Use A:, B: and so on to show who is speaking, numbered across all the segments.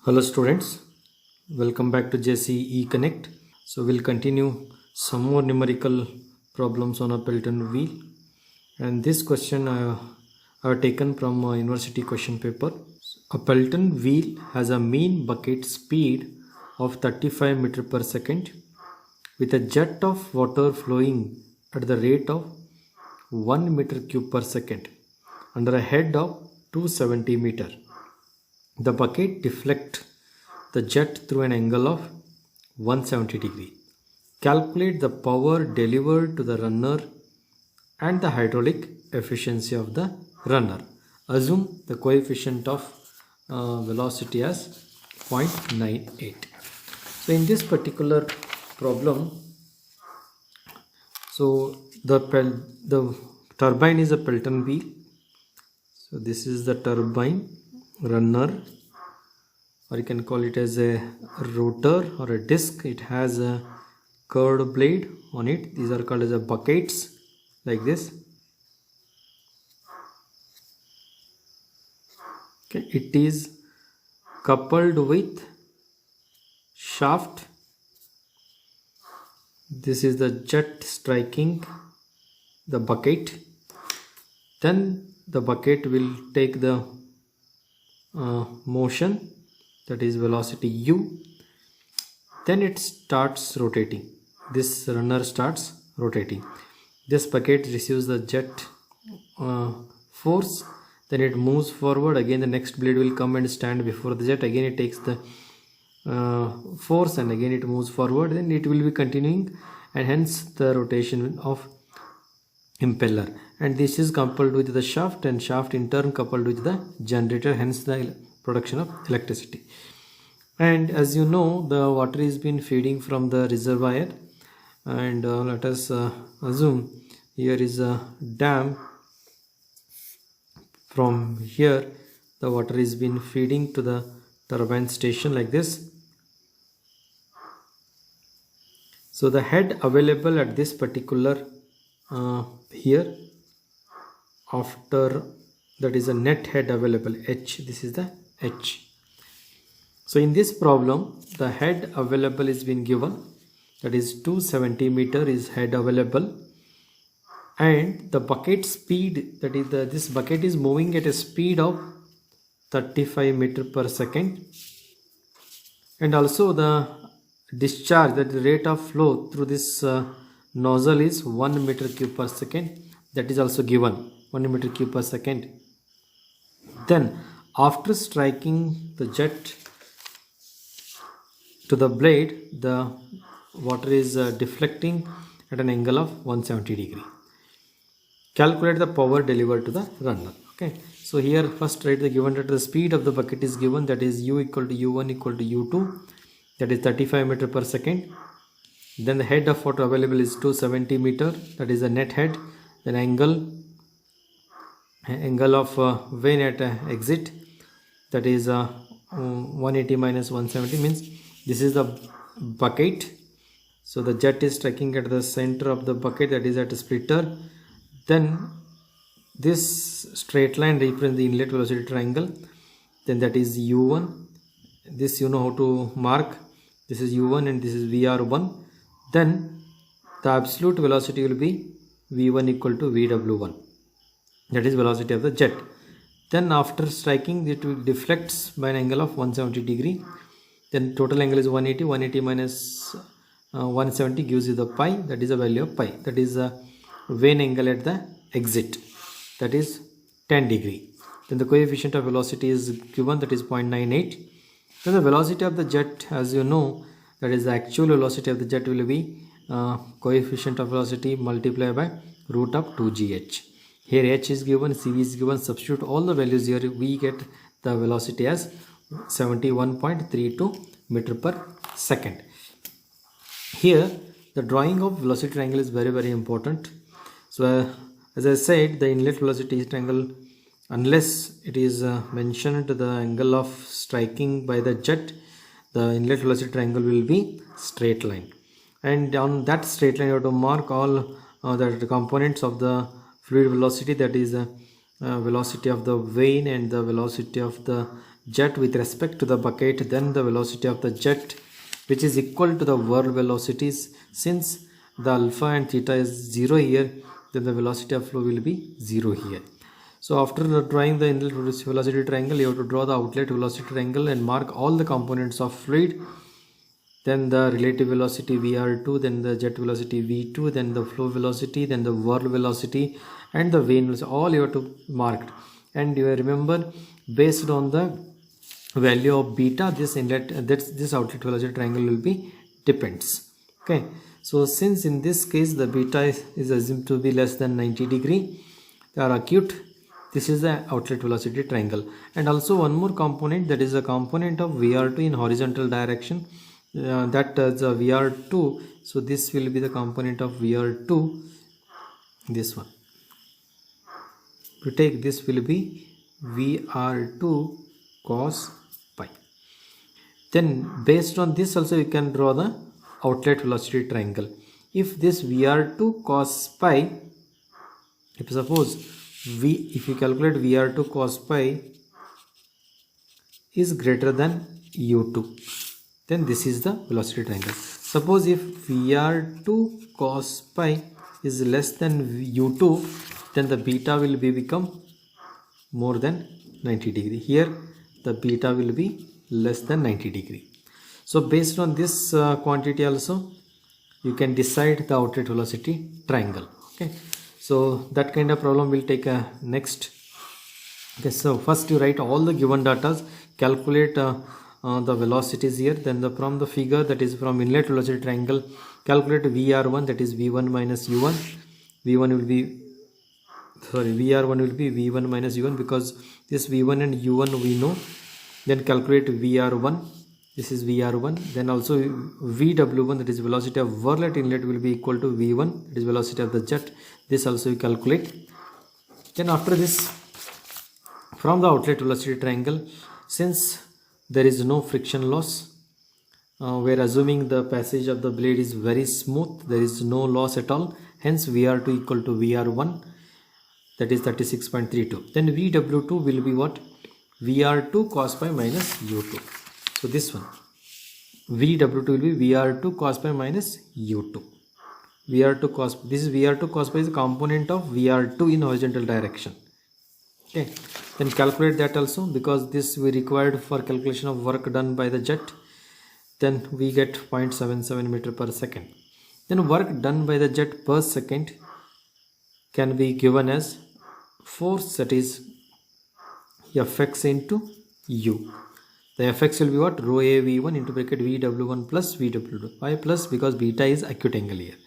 A: Hello students, welcome back to JCE Connect. So we'll continue some more numerical problems on a Pelton wheel, and this question I have taken from a university question paper. A Pelton wheel has a mean bucket speed of 35 meter per second with a jet of water flowing at the rate of 1 meter cube per second under a head of 270 meter. The bucket deflects the jet through an angle of 170 degree. Calculate the power delivered to the runner and the hydraulic efficiency of the runner. Assume the coefficient of velocity as 0.98. So in this particular problem, so the turbine is a Pelton wheel. So this is the turbine runner, or you can call it as a rotor or a disc. It has a curved blade on it. These are called as a buckets, like this. Okay, it is coupled with shaft. This is the jet striking the bucket. Then the bucket will take the motion, that is velocity u. Then it starts rotating. This runner starts rotating. This bucket receives the jet force. Then it moves forward. Again the next blade will come and stand before the jet. Again it takes the force, and again it moves forward. Then it will be continuing, and hence the rotation of impeller. And this is coupled with the shaft, and shaft in turn coupled with the generator, hence the production of electricity. And as you know, the water is been feeding from the reservoir, and let us assume here is a dam. From here the water is been feeding to the turbine station, like this. So the head available at this particular here, after that is a net head available, h. This is the h. So in this problem the head available is been given, that is 270 meter is head available, and the bucket speed, that is this bucket is moving at a speed of 35 meter per second, and also the discharge, that the rate of flow through this nozzle is 1 meter cube per second. That is also given, 1 meter cube per second. Then after striking the jet to the blade, the water is deflecting at an angle of 170 degree. Calculate the power delivered to the runner. Okay, so here first write the given that the speed of the bucket is given, that is u equal to u1 equal to u2, that is 35 meter per second. Then the head of water available is 270 meter, that is the net head. Then angle of vane at exit, that is 180 minus 170, means this is the bucket. So the jet is striking at the center of the bucket, that is at a splitter. Then this straight line represents the inlet velocity triangle, then that is u1. This you know how to mark. This is u1 and this is vr1. Then the absolute velocity will be v1 equal to vw1, that is velocity of the jet. Then after striking, it will deflects by an angle of 170 degree. Then total angle is 180. 180 minus 170 gives you the pi, that is the value of pi. That is the vane angle at the exit, that is 10 degree. Then the coefficient of velocity is given, that is 0.98. Then the velocity of the jet, as you know, that is the actual velocity of the jet, will be coefficient of velocity multiplied by root of 2gh. Here h is given, cv is given. Substitute all the values here, we get the velocity as 71.32 meter per second. Here the drawing of velocity triangle is very important. So as I said, the inlet velocity triangle, unless it is mentioned the angle of striking by the jet, the inlet velocity triangle will be straight line, and on that straight line you have to mark all the components of the fluid velocity, that is the velocity of the vane and the velocity of the jet with respect to the bucket, then the velocity of the jet, which is equal to the whirl velocities. Since the alpha and theta is 0 here, then the velocity of flow will be 0 here. So after drawing the inlet velocity triangle, you have to draw the outlet velocity triangle and mark all the components of fluid. Then the relative velocity VR2, then the jet velocity V2, then the flow velocity, then the whirl velocity, and the vane velocity. All you have to mark. And you remember, based on the value of beta, this outlet velocity triangle will be depends. Okay. So since in this case the beta is assumed to be less than 90 degree, they are acute. This is the outlet velocity triangle. And also one more component, that is a component of VR2 in horizontal direction. That is a VR2. So this will be the component of VR2. This one. To take this will be VR2 cos pi. Then based on this also you can draw the outlet velocity triangle. If this VR2 cos pi, if suppose if you calculate VR2 cos pi is greater than U2, then this is the velocity triangle. Suppose if VR2 cos pi is less than U2, then the beta will become more than 90 degree. Here the beta will be less than 90 degree. So based on this quantity also you can decide the outlet velocity triangle. Okay. So that kind of problem will take next. Okay, so first you write all the given data, calculate the velocities here. Then from the figure, that is from inlet velocity triangle, calculate VR1, that is V1 minus U1. V1 will be, sorry, VR1 will be V1 minus U1, because this V1 and U1 we know. Then calculate VR1. This is VR1. Then also VW1, that is velocity of whirl at inlet, will be equal to V1, that is velocity of the jet. This also you calculate. Then after this, from the outlet velocity triangle, since there is no friction loss, we are assuming the passage of the blade is very smooth, there is no loss at all, hence VR2 equal to VR1, that is 36.32. Then VW2 will be what? VR2 cos pi minus U2. So this one, VW2 will be VR2 cos pi minus U2. VR2 cos, this is VR2 cos pi is a component of VR2 in horizontal direction. Okay, then calculate that also, because this we required for calculation of work done by the jet. Then we get 0.77 meter per second. Then work done by the jet per second can be given as force, that is Fx into U. The Fx will be what? Rho a V1 into bracket VW1 plus VW2. Why plus? Because beta is acute angle here.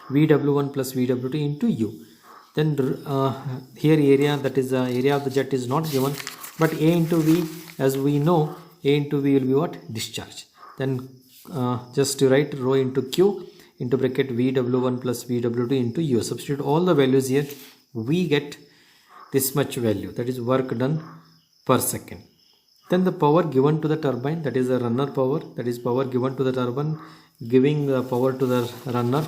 A: VW1 plus VW2 into U. Then here area, that is the area of the jet, is not given, but A into V, as we know, A into V will be what? Discharge. Then just to write rho into Q into bracket VW1 plus VW2 into U. Substitute all the values here, we get this much value, that is work done per second. Then the power given to the turbine, that is the runner power, that is power given to the turbine, giving the power to the runner.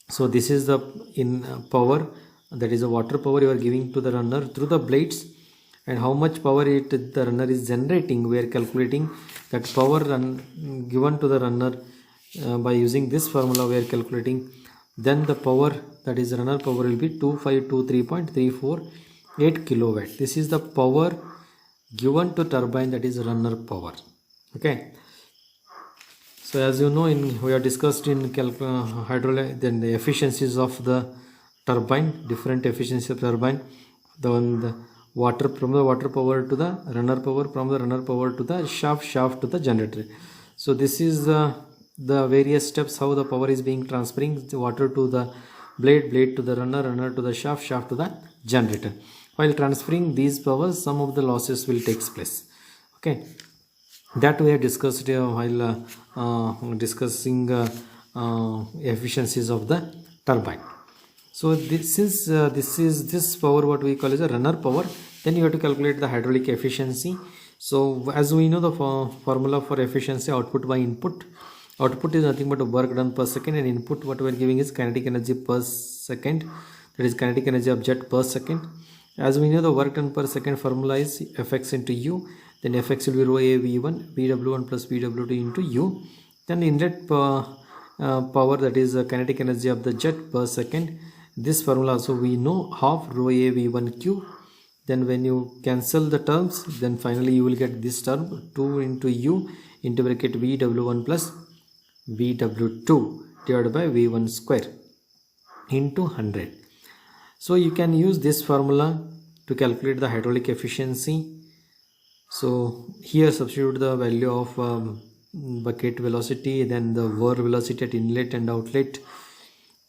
A: So this is the power, that is the water power you are giving to the runner through the blades, and how much power the runner is generating. We are calculating that power given to the runner by using this formula we are calculating. Then the power, that is runner power, will be 2523.348 kilowatt. This is the power given to turbine, that is runner power. Okay. So as you know, we have discussed in hydraulic, then the efficiencies of the turbine, different efficiency of turbine, the water, from the water power to the runner power, from the runner power to the shaft to the generator. So this is the various steps how the power is being transferring, the water to the blade to the runner to the shaft to the generator. While transferring these powers, some of the losses will take place. Okay. That we have discussed while discussing efficiencies of the turbine. So since this power what we call is a runner power, then you have to calculate the hydraulic efficiency. So as we know, the formula for efficiency, output by input. Output is nothing but work done per second, and input what we are giving is kinetic energy per second, that is kinetic energy of jet per second. As we know, the work done per second formula is Fx into U. Then Fx will be rho A V1, Vw1 plus Vw2 into U. Then inlet power, that is kinetic energy of the jet per second. This formula also we know, half rho A V1Q. Then when you cancel the terms, then finally you will get this term 2 into U into bracket Vw1 plus Vw2 divided by V1 square into 100. So you can use this formula to calculate the hydraulic efficiency. So here substitute the value of bucket velocity, then the whir velocity at inlet and outlet.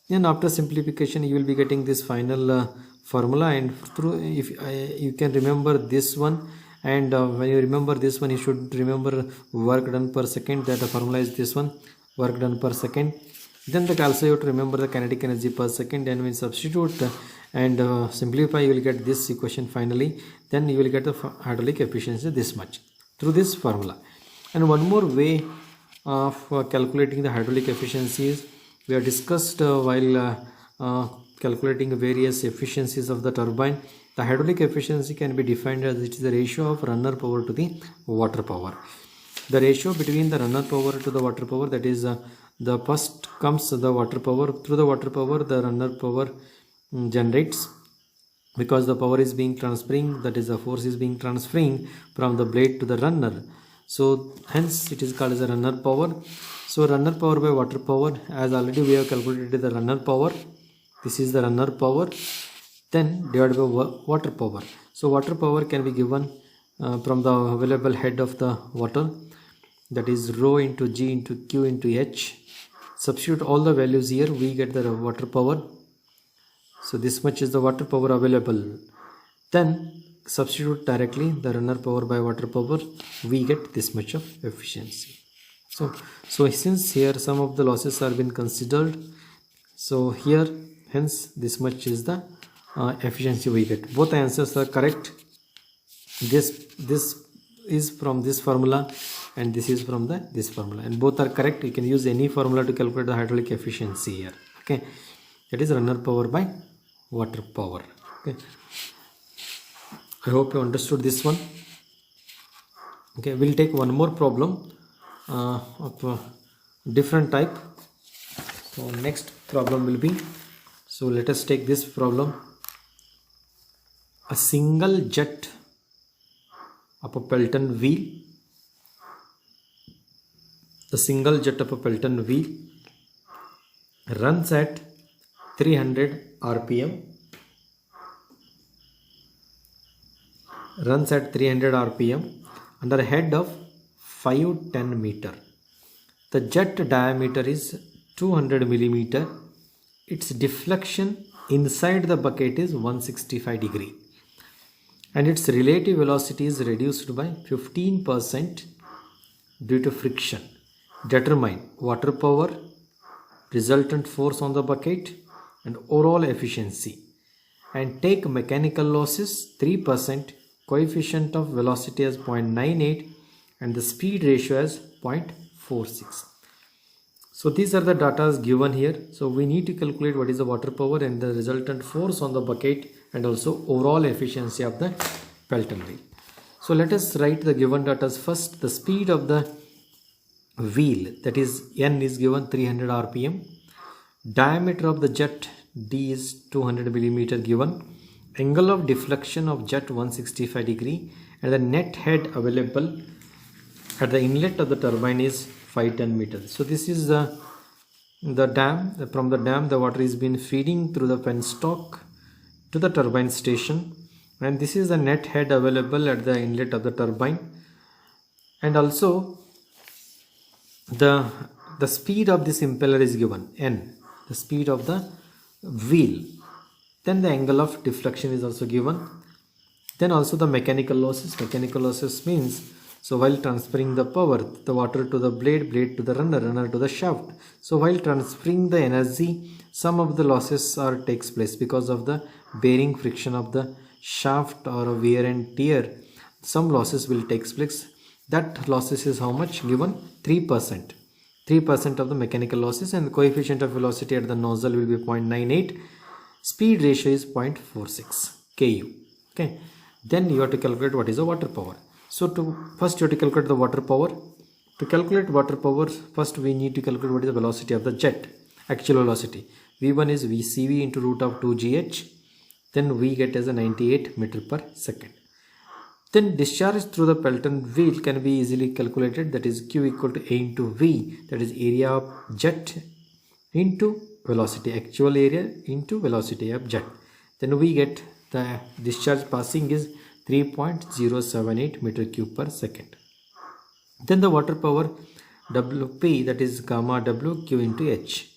A: Then after simplification you will be getting this final formula, and through if you can remember this one, and when you remember this one you should remember work done per second, that the formula is this one, work done per second. Then also you have to remember the kinetic energy per second, and when substitute and simplify you will get this equation finally. Then you will get the hydraulic efficiency this much through this formula. And one more way of calculating the hydraulic efficiency is we have discussed while calculating various efficiencies of the turbine. The hydraulic efficiency can be defined as it is the ratio of runner power to the water power. The ratio between the runner power to the water power, that is the first comes the water power. Through the water power the runner power generates, because the power is being transferring, that is the force is being transferring from the blade to the runner. So hence it is called as a runner power. So runner power by water power, as already we have calculated the runner power. This is the runner power, then divided by water power. So water power can be given from the available head of the water, that is rho into G into Q into H. Substitute all the values here, we get the water power. So this much is the water power available. Then substitute directly the runner power by water power, we get this much of efficiency. So since here some of the losses are been considered, so here hence this much is the efficiency we get. Both answers are correct. This is from this formula and this is from this formula, and both are correct. You can use any formula to calculate the hydraulic efficiency here. Okay, that is runner power by water power. Okay, I hope you understood this one. Okay, we'll take one more problem of different type. So next problem will be, so let us take this problem. A single jet of a Pelton wheel. The single jet of a Pelton wheel runs at 300 RPM. Runs at 300 RPM under a head of 510 meter. The jet diameter is 200 millimeter. Its deflection inside the bucket is 165 degree. And its relative velocity is reduced by 15% due to friction. Determine water power, resultant force on the bucket, and overall efficiency. And take mechanical losses 3%, coefficient of velocity as 0.98, and the speed ratio as 0.46. So these are the data given here. So we need to calculate what is the water power and the resultant force on the bucket, and also overall efficiency of the Pelton wheel. So let us write the given data first. The speed of the wheel, that is N, is given 300 RPM. Diameter of the jet D is 200 millimeter given. Angle of deflection of jet 165 degree, and the net head available at the inlet of the turbine is 510 meters. So this is the dam. From the dam the water is being feeding through the penstock to the turbine station, and this is the net head available at the inlet of the turbine. And also the speed of this impeller is given, N, the speed of the wheel. Then the angle of deflection is also given. Then also the mechanical losses. Mechanical losses means, so while transferring the power, the water to the blade, blade to the runner, runner to the shaft. So while transferring the energy, some of the losses takes place because of the bearing friction of the shaft or wear and tear. Some losses will take place. That losses is how much given? 3%. 3% of the mechanical losses, and the coefficient of velocity at the nozzle will be 0.98. Speed ratio is 0.46 KU. Okay, then you have to calculate what is the water power. So first you have to calculate the water power. To calculate water power, first we need to calculate what is the velocity of the jet, actual velocity. V1 is VCV into root of 2GH. Then we get as a 98 meter per second. Then discharge through the Pelton wheel can be easily calculated, that is Q equal to A into V, that is area of jet into velocity, actual area into velocity of jet. Then we get the discharge passing is 3.078 meter cube per second. Then the water power WP, that is gamma W Q into H.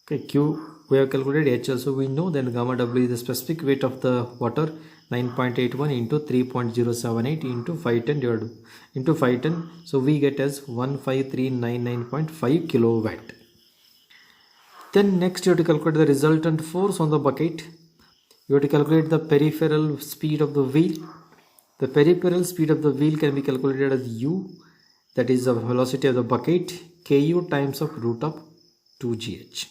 A: Okay, Q we have calculated, H also we know, then gamma W is the specific weight of the water, 9.81 into 3.078 into 510 divided into 510. So we get as 15399.5 kilowatt. Then next you have to calculate the resultant force on the bucket. You have to calculate the peripheral speed of the wheel. The peripheral speed of the wheel can be calculated as U, that is the velocity of the bucket, Ku times of root of 2GH.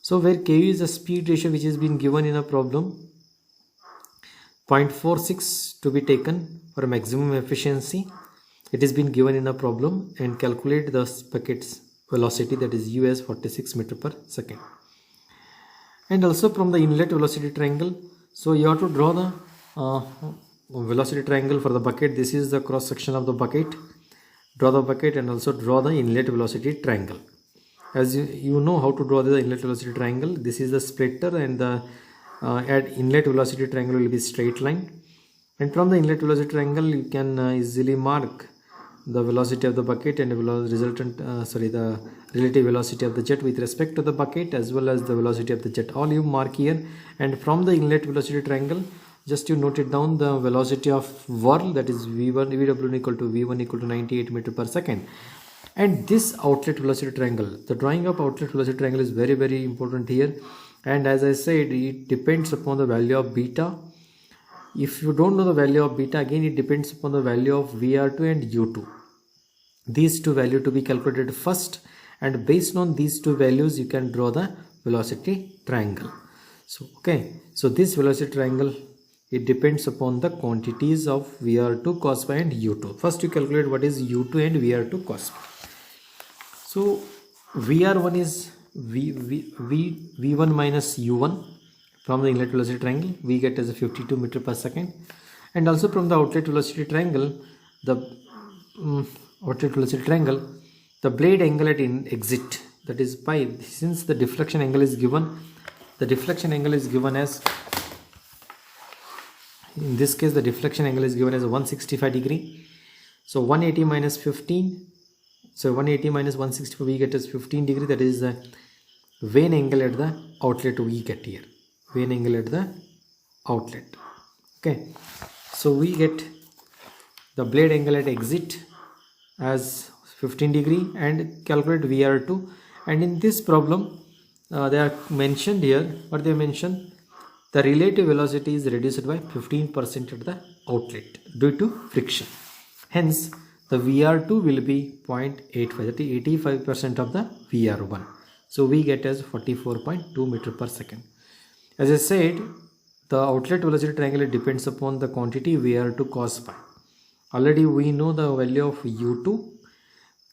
A: So where Ku is the speed ratio which has been given in a problem, 0.46 to be taken for maximum efficiency. It has been given in a problem, and calculate the bucket's velocity, that is U as 46 meter per second. And also from the inlet velocity triangle, so you have to draw the velocity triangle for the bucket. This is the cross section of the bucket. Draw the bucket and also draw the inlet velocity triangle. As you know how to draw the inlet velocity triangle, this is the splitter, and the at inlet velocity triangle will be straight line. And from the inlet velocity triangle you can easily mark the velocity of the bucket and the the relative velocity of the jet with respect to the bucket, as well as the velocity of the jet. All you mark here. And from the inlet velocity triangle, just you note it down, the velocity of whirl, that is VW equal to V1 equal to 98 meter per second. And this outlet velocity triangle, the drawing of outlet velocity triangle is very, very important here. And as I said, it depends upon the value of beta. If you don't know the value of beta, again it depends upon the value of VR2 and U2. These two values to be calculated first, and based on these two values you can draw the velocity triangle. So okay, so this velocity triangle, it depends upon the quantities of VR2 cos phi and U2. First you calculate what is U2 and VR2 cos phi. So VR1 is V1 minus U1. From the inlet velocity triangle we get as a 52 meter per second. And also from the outlet velocity triangle, the blade angle at exit, that is pi. Since the deflection angle is given, as, in this case the deflection angle is given as 165 degree. So 180 minus 15, so 180 minus 165 we get as 15 degree, that is the vane angle at the outlet we get here. Vane angle at the outlet. Okay, so we get the blade angle at exit as 15 degree and calculate VR2. And in this problem they are mentioned here, what they mentioned, the relative velocity is reduced by 15% at the outlet due to friction. Hence the VR2 will be 0.85, that is 85% of the VR1. So we get as 44.2 meter per second. As I said, the outlet velocity triangle depends upon the quantity VR2 cos phi. Already we know the value of U2.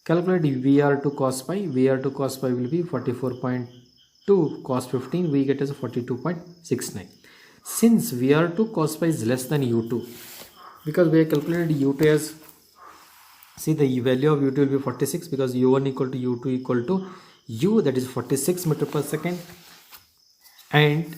A: Calculate VR2 cos phi. VR2 cos phi will be 44.2 cos 15. We get as 42.69. Since VR2 cos phi is less than U2, because we have calculated U2 as, see the value of U2 will be 46, because U1 equal to U2 equal to U, that is 46 meter per second. And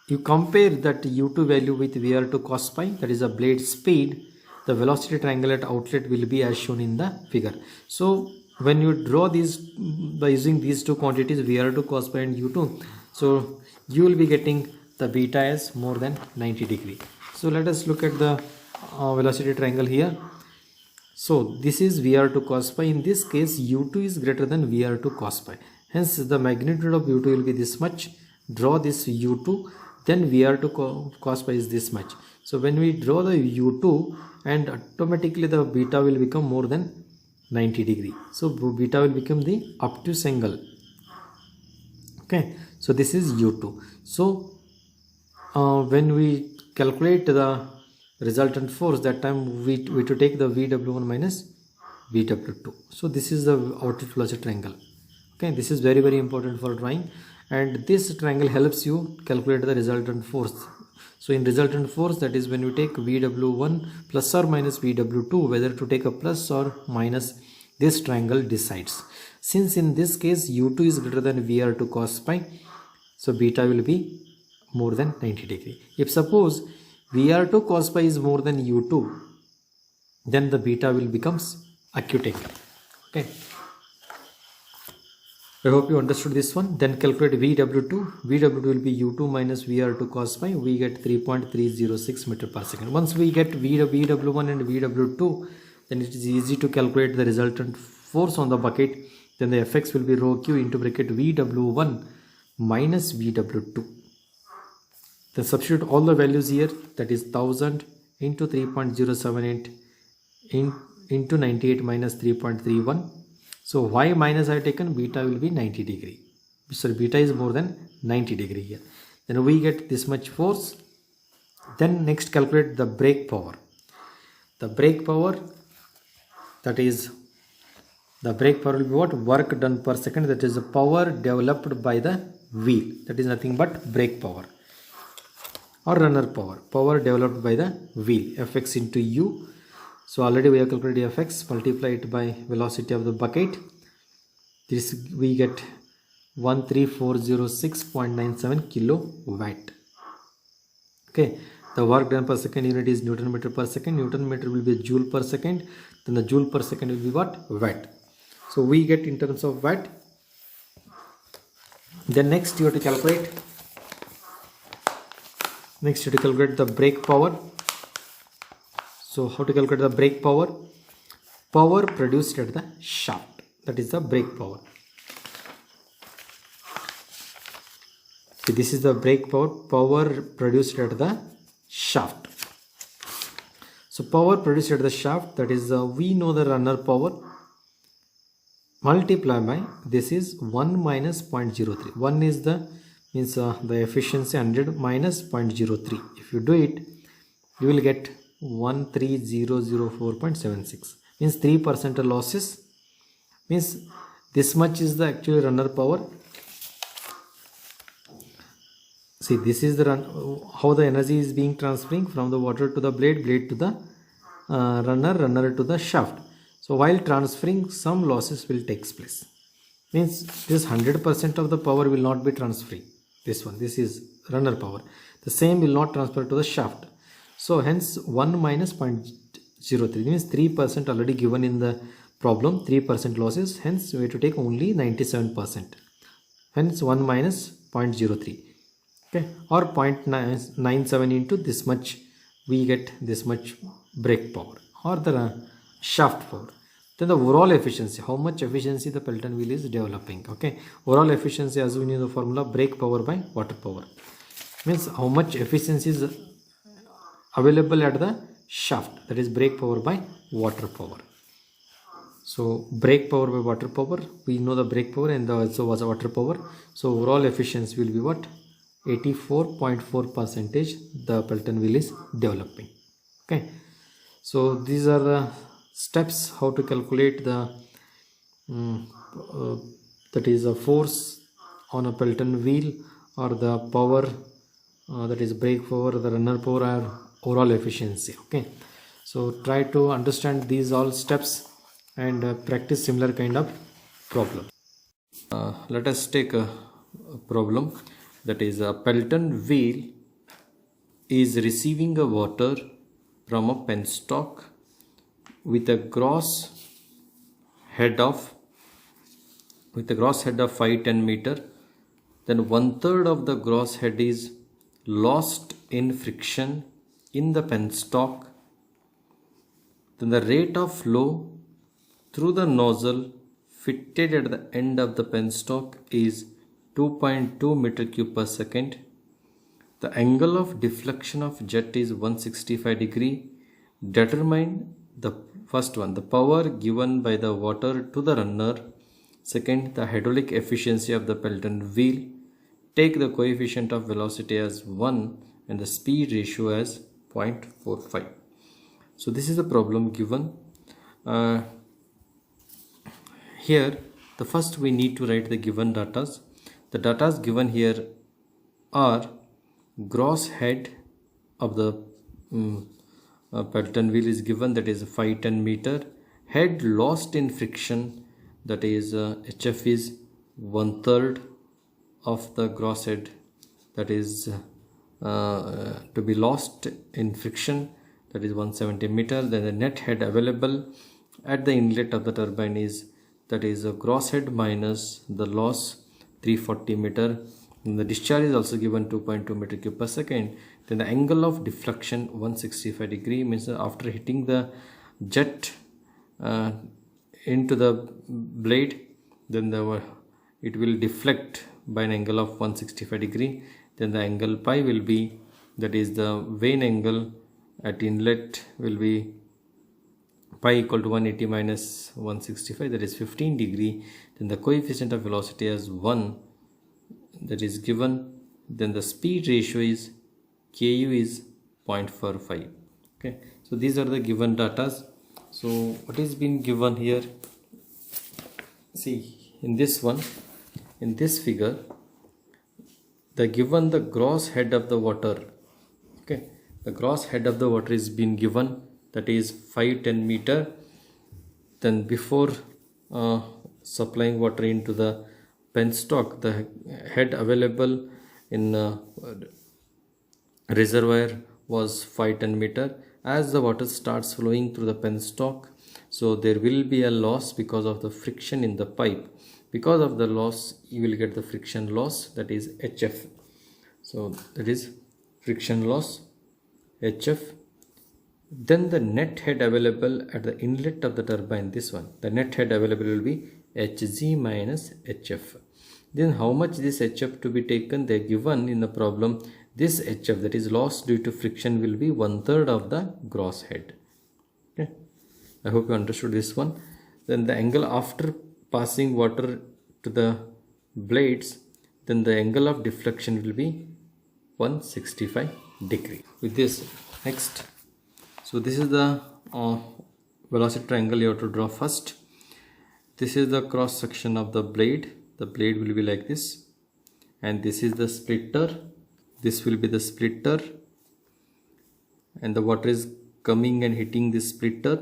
A: you compare that U2 value with VR2 cos phi, that is a blade speed, the velocity triangle at outlet will be as shown in the figure. So when you draw these by using these two quantities, VR2 cos phi and U2, so you will be getting the beta as more than 90 degree. So let us look at the velocity triangle here. So this is VR2 cos phi. In this case U2 is greater than VR2 cos phi. Hence the magnitude of U2 will be this much. Draw this U2, then VR2 cos phi is this much. So when we draw the U2, and automatically the beta will become more than 90 degree. So beta will become the obtuse angle. Okay, so this is U2. So when we calculate the resultant force, that time we to take the VW1 minus VW2. So this is the outlet velocity triangle. Okay, this is very important for drawing, and this triangle helps you calculate the resultant force. So in resultant force, that is when you take VW1 plus or minus VW2, whether to take a plus or minus, this triangle decides. Since in this case U2 is greater than VR2 cos pi, so beta will be more than 90 degree. If suppose VR2 cos pi is more than U2, then the beta will becomes acute angle. Okay, I hope you understood this one. Then calculate VW2. VW2 will be U2 minus VR2 cos pi. We get 3.306 meter per second. Once we get VW1 and VW2, then it is easy to calculate the resultant force on the bucket. Then the Fx will be rho q into bracket VW1 minus VW2. Then substitute all the values here. That is 1000 into 3.078 into 98 minus 3.31. So why minus I have taken? Beta will be 90 degree. So beta is more than 90 degree here. Then we get this much force. Then next calculate the brake power. The brake power, that is the brake power will be what? Work done per second. That is the power developed by the wheel. That is nothing but brake power or runner power. Power developed by the wheel. Fx into u. So already we have calculated Fx, multiply it by velocity of the bucket. This we get 13406.97 kilowatt. Okay, the work done per second unit is Newton meter per second. Newton meter will be joule per second. Then the joule per second will be what? Watt. So we get in terms of watt. Then next you have to calculate. Next you have to calculate the brake power. So how to calculate the brake power? Power produced at the shaft. That is the brake power. So this is the brake power. Power produced at the shaft. So power produced at the shaft, that is we know the runner power. Multiply by this is 1 minus 0.03. 1 is the means the efficiency 100 minus 0.03. If you do it, you will get 13004.76. Means 3% losses. Means this much is the actual runner power. See, this is the how the energy is being transferring from the water to the blade, blade to the runner to the shaft. So while transferring, some losses will take place. Means this 100% of the power will not be transferring. This one, this is runner power. The same will not transfer to the shaft. So hence 1 minus 0.03 means 3% already given in the problem, 3% losses. Hence we have to take only 97%. Hence 1 minus 0.03. Okay, or 0.97 into this much, we get this much brake power or the shaft power. Then the overall efficiency, how much efficiency the Pelton wheel is developing. Okay, overall efficiency, as we know the formula, brake power by water power, means how much efficiency is available at the shaft, that is brake power by water power. So brake power by water power, we know the brake power and also was water power. So overall efficiency will be what? 84.4% the Pelton wheel is developing. Okay, so these are the steps how to calculate the that is a force on a Pelton wheel, or the power that is brake power, the runner power, or overall efficiency. Okay, so try to understand these all steps and practice similar kind of problem. Let us take a problem. That is a Pelton wheel is receiving a water from a penstock with a gross head of 5-10 meter. Then 1/3 of the gross head is lost in friction in the penstock. Then the rate of flow through the nozzle fitted at the end of the penstock is 2.2 meter cube per second. The angle of deflection of jet is 165 degree. Determine the first one, the power given by the water to the runner. Second, the hydraulic efficiency of the Pelton wheel. Take the coefficient of velocity as 1 and the speed ratio as 0.45. So this is the problem given. Here the first we need to write the given datas. The datas given here are gross head of the Pelton wheel is given, that is 510 meter. Head lost in friction, that is HF is 1/3 of the gross head, that is to be lost in friction, that is 170 meter. Then the net head available at the inlet of the turbine is, that is a gross head minus the loss 340 meter. And the discharge is also given 2.2 meter cube per second. Then the angle of deflection 165 degree, means after hitting the jet into the blade, then it will deflect by an angle of 165 degree. Then the angle pi will be, that is the vane angle at inlet will be pi equal to 180 minus 165, that is 15 degree. Then the coefficient of velocity as 1, that is given. Then the speed ratio is Ku is 0.45. Okay, so these are the given datas. So what is been given here, see in this one, in this figure, the given the gross head of the water. Okay, the gross head of the water is been given, that is 510 meter. Then before supplying water into the penstock, the head available in reservoir was 510 meter. As the water starts flowing through the penstock, so there will be a loss because of the friction in the pipe. Because of the loss, you will get the friction loss, that is HF. So that is friction loss HF. Then the net head available at the inlet of the turbine, this one, the net head available will be Hg minus Hf. Then how much this Hf to be taken, they are given in the problem. This Hf, that is loss due to friction, will be 1/3 of the gross head. Okay, I hope you understood this one. Then the angle after passing water to the blades, then the angle of deflection will be 165 degree. With this, next, so this is the velocity triangle you have to draw first. This is the cross section of the blade. The blade will be like this, and this is the splitter. This will be the splitter, and the water is coming and hitting this splitter,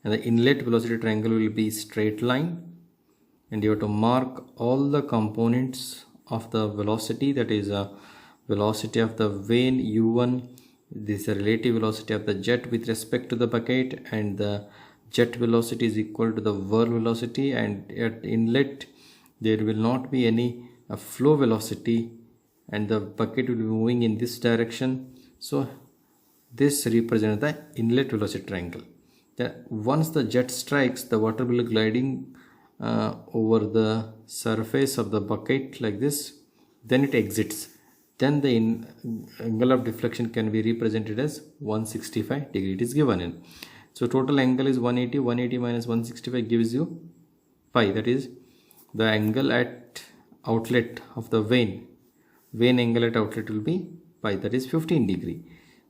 A: and the inlet velocity triangle will be straight line, and you have to mark all the components of the velocity, that is a velocity of the vane u1, this is the relative velocity of the jet with respect to the bucket, and the jet velocity is equal to the whirl velocity, and at inlet there will not be any flow velocity, and the bucket will be moving in this direction. So this represents the inlet velocity triangle. Then once the jet strikes, the water will be gliding over the surface of the bucket like this, then it exits. Then the angle of deflection can be represented as 165 degree. It is given in. So total angle is 180. 180 minus 165 gives you pi, that is the angle at outlet of the vane. Vane angle at outlet will be pi, that is 15 degree.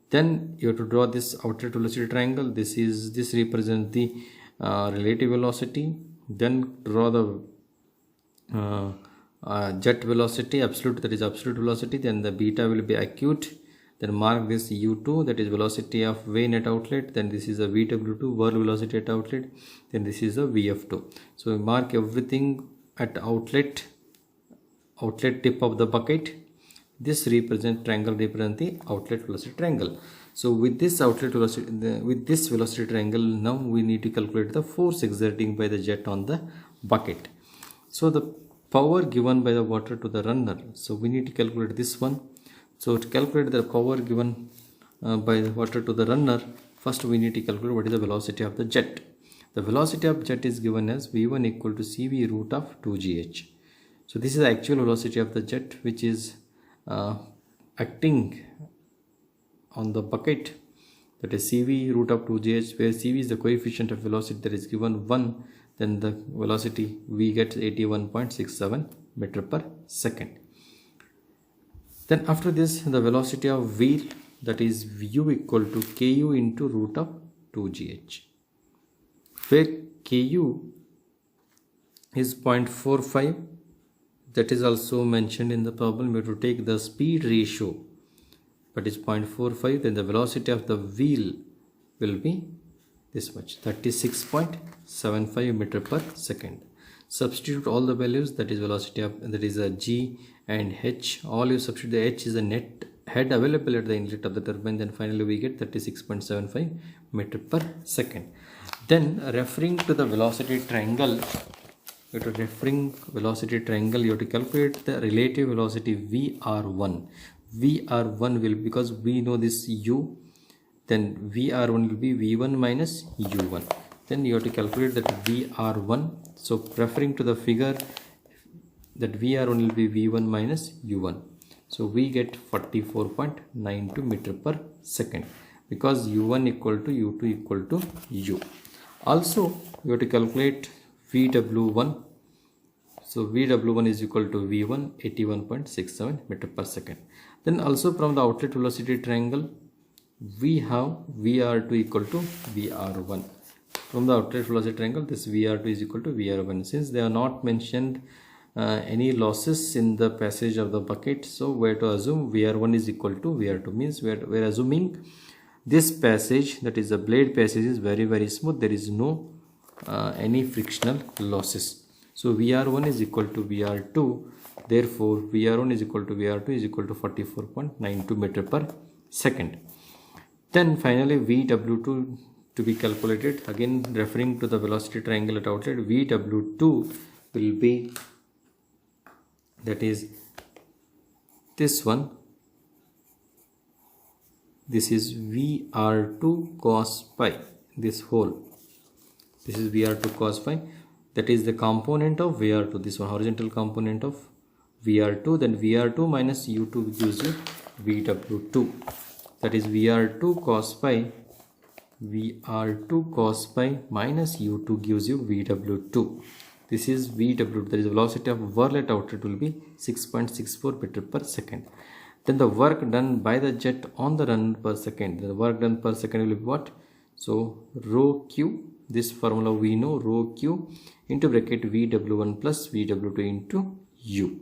A: Then you have to draw this outlet velocity triangle. This represents the relative velocity. Then draw the jet velocity absolute, that is absolute velocity. Then the beta will be acute. Then mark this u2, that is velocity of vane at outlet. Then this is a vw2, whirl velocity at outlet. Then this is a vf2. So mark everything at outlet tip of the bucket. This triangle represents the outlet velocity triangle. So with this outlet velocity, with this velocity triangle, now we need to calculate the force exerting by the jet on the bucket. So the power given by the water to the runner, so we need to calculate this one. So to calculate the power given by the water to the runner, first we need to calculate what is the velocity of the jet. The velocity of jet is given as v1 equal to cv root of 2gh. So this is the actual velocity of the jet which is acting on the bucket, that is cv root of 2gh, where cv is the coefficient of velocity that is given 1, then the velocity we get 81.67 meter per second. Then after this, the velocity of wheel, that is u equal to ku into root of 2gh, where ku is 0.45. that is also mentioned in the problem. We have to take the speed ratio, but it's 0.45, then the velocity of the wheel will be this much, 36.75 meter per second. Substitute all the values, that is velocity of, that is a g and h, all you substitute. The h is the net head available at the inlet of the turbine, then finally we get 36.75 meter per second. Then referring to the velocity triangle, you have to calculate the relative velocity VR1. VR1 will, because we know this u, then VR1 will be V1 minus U1. Then you have to calculate that VR1. So referring to the figure, that VR1 will be V1 minus U1. So we get 44.92 meter per second, because U1 equal to U2 equal to U. Also you have to calculate VW1. So VW1 is equal to V1, 81.67 meter per second. Then also from the outlet velocity triangle, we have VR2 equal to VR1. From the outlet velocity triangle, this VR2 is equal to VR1. Since they are not mentioned any losses in the passage of the bucket, so we have to assume VR1 is equal to VR2. Means we are assuming this passage, that is the blade passage, is very smooth. There is no any frictional losses. So VR1 is equal to VR2. Therefore VR1 is equal to VR2 is equal to 44.92 meter per second. Then finally VW2 to be calculated. Again referring to the velocity triangle at outlet, VW2 will be, that is this one. This is VR2 cos pi. This whole, this is VR2 cos pi. That is the component of VR2. This one, horizontal component of VR2. Then VR2 minus U2 gives you VW2. That is VR2 cos pi. VR2 cos pi minus U2 gives you VW2. This is VW2. That is the velocity of whirl at outlet will be 6.64 meter per second. Then the work done by the jet on the run per second. The work done per second will be what? So rho q. This formula we know, rho q into bracket VW1 plus VW2 into u.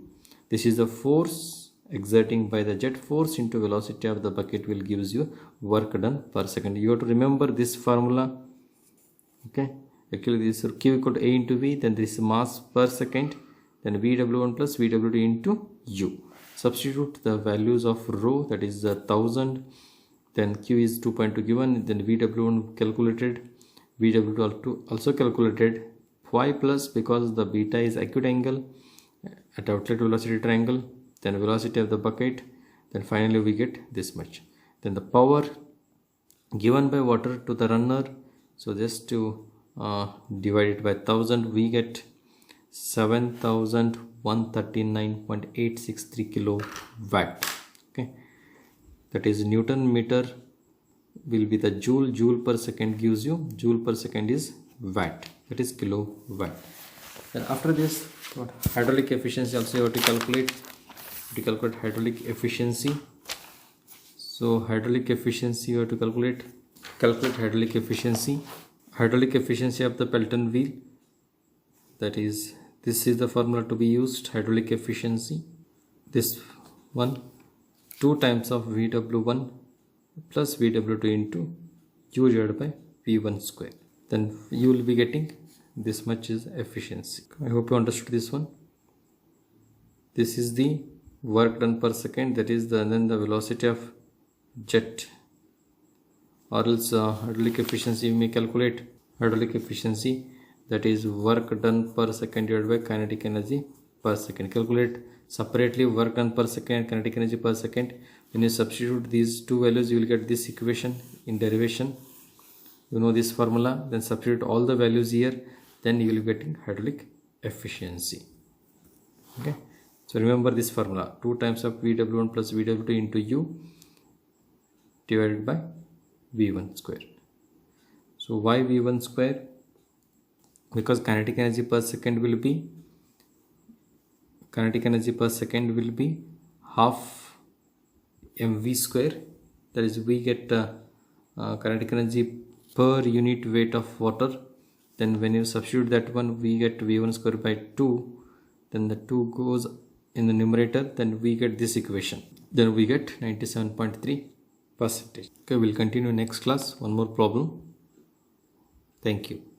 A: This is the force exerting by the jet. Force into velocity of the bucket will gives you work done per second. You have to remember this formula. Okay, actually this is q equal to A into V, then this is mass per second, then VW1 plus VW2 into u. Substitute the values of rho, that is 1000, then q is 2.2 given, then VW1 calculated, VW2 also calculated, phi plus because the beta is acute angle at outlet velocity triangle, then velocity of the bucket, then finally we get this much. Then the power given by water to the runner, so just to divide it by 1000, we get 7139.863 kilowatt. Okay, that is Newton meter will be the joule per second gives you, joule per second is watt, that is kilowatt. Then after this, hydraulic efficiency also you have to calculate. To calculate hydraulic efficiency, so hydraulic efficiency you have to calculate hydraulic efficiency of the Pelton wheel. That is, this is the formula to be used. Hydraulic efficiency, this one, 2 times of VW1 plus VW2 into u divided by V1 square. Then you will be getting this much is efficiency. I hope you understood this one. This is the work done per second, that is the, then the velocity of jet, or else hydraulic efficiency you may calculate. Hydraulic efficiency, that is work done per second divided by kinetic energy per second. Calculate separately work done per second, kinetic energy per second. When you substitute these two values, you will get this equation in derivation. You know this formula, then substitute all the values here, then you will be getting hydraulic efficiency. Okay, so remember this formula, 2 times of VW1 plus VW2 into u divided by V1 square. So why V1 square? Because kinetic energy per second will be half mv square, that is we get kinetic energy per unit weight of water. Then when you substitute that one, we get v1 square by 2, then the 2 goes in the numerator, then we get this equation, then we get 97.3%. Okay, we'll continue next class, one more problem. Thank you.